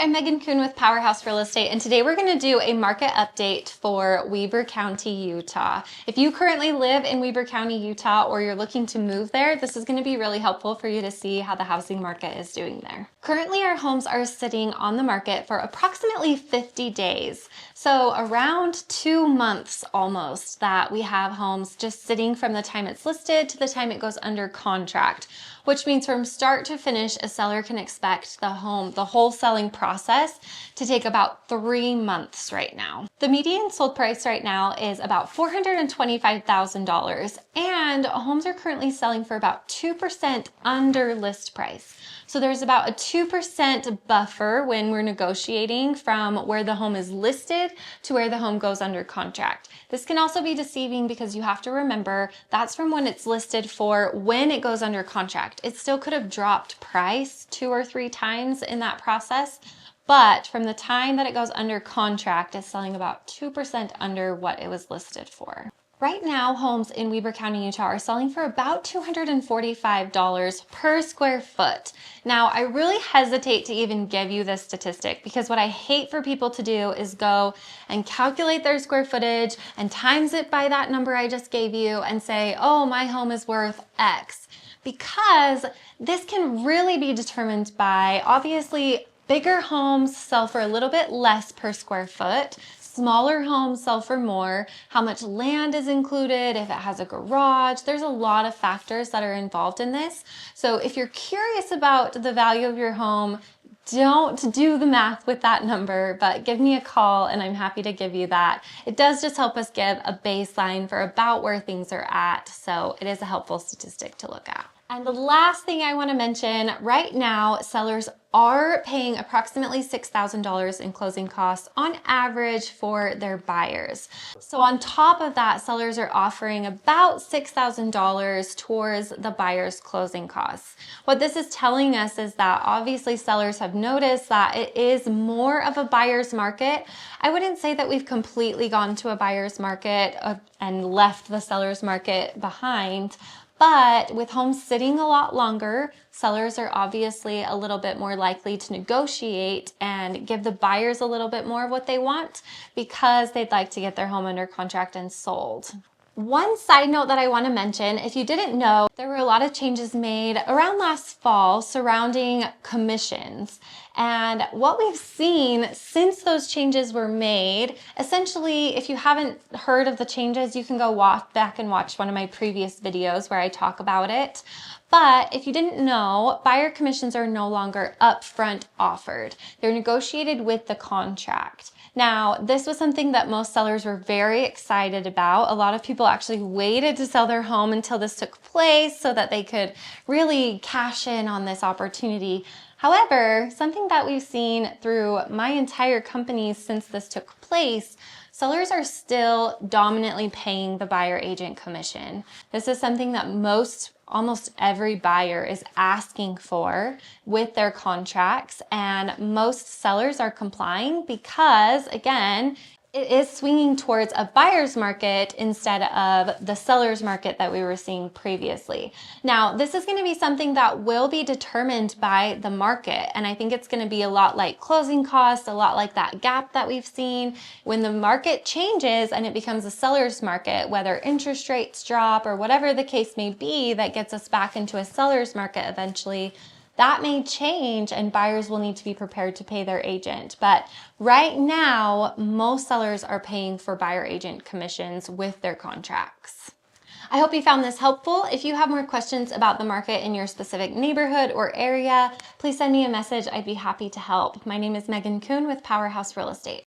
I'm Megan Coon with Powerhouse Real Estate, and today we're going to do a market update for Weber County, Utah. If you currently live in Weber County, Utah, or you're looking to move there, this is going to be really helpful for you to see how the housing market is doing there. Currently, our homes are sitting on the market for approximately 50 days. So around 2 months almost that we have homes just sitting from the time it's listed to the time it goes under contract, which means from start to finish, a seller can expect the whole selling process to take about 3 months right now. The median sold price right now is about $425,000, and homes are currently selling for about 2% under list price. So there's about a 2% buffer when we're negotiating from where the home is listed to where the home goes under contract. This can also be deceiving because you have to remember that's from when it's listed for when it goes under contract. It still could have dropped price 2 or 3 times in that process, but from the time that it goes under contract, it's selling about 2% under what it was listed for. Right now, homes in Weber County, Utah are selling for about $245 per square foot. Now, I really hesitate to even give you this statistic because what I hate for people to do is go and calculate their square footage and times it by that number I just gave you and say, oh, my home is worth X. Because this can really be determined by, obviously, bigger homes sell for a little bit less per square foot. Smaller homes sell for more, how much land is included, if it has a garage. There's a lot of factors that are involved in this. So if you're curious about the value of your home, don't do the math with that number, but give me a call and I'm happy to give you that. It does just help us give a baseline for about where things are at, so it is a helpful statistic to look at. And the last thing I want to mention, right now, sellers are paying approximately $6,000 in closing costs on average for their buyers. So on top of that, sellers are offering about $6,000 towards the buyer's closing costs. What this is telling us is that obviously sellers have noticed that it is more of a buyer's market. I wouldn't say that we've completely gone to a buyer's market and left the seller's market behind. But with homes sitting a lot longer, sellers are obviously a little bit more likely to negotiate and give the buyers a little bit more of what they want because they'd like to get their home under contract and sold. One side note that I want to mention, if you didn't know, there were a lot of changes made around last fall surrounding commissions. And what we've seen since those changes were made, essentially, if you haven't heard of the changes, you can go back and watch one of my previous videos where I talk about it. But if you didn't know, buyer commissions are no longer upfront offered. They're negotiated with the contract. Now, this was something that most sellers were very excited about. A lot of people actually waited to sell their home until this took place so that they could really cash in on this opportunity. However, something that we've seen through my entire company since this took place, sellers are still dominantly paying the buyer agent commission. This is something that almost every buyer is asking for with their contracts, and most sellers are complying because, again, it is swinging towards a buyer's market instead of the seller's market that we were seeing previously. Now, this is going to be something that will be determined by the market, and I think it's going to be a lot like closing costs, a lot like that gap that we've seen. When the market changes and it becomes a seller's market, whether interest rates drop or whatever the case may be that gets us back into a seller's market eventually, that may change and buyers will need to be prepared to pay their agent. But right now, most sellers are paying for buyer agent commissions with their contracts. I hope you found this helpful. If you have more questions about the market in your specific neighborhood or area, please send me a message. I'd be happy to help. My name is Megan Coon with Powerhouse Real Estate.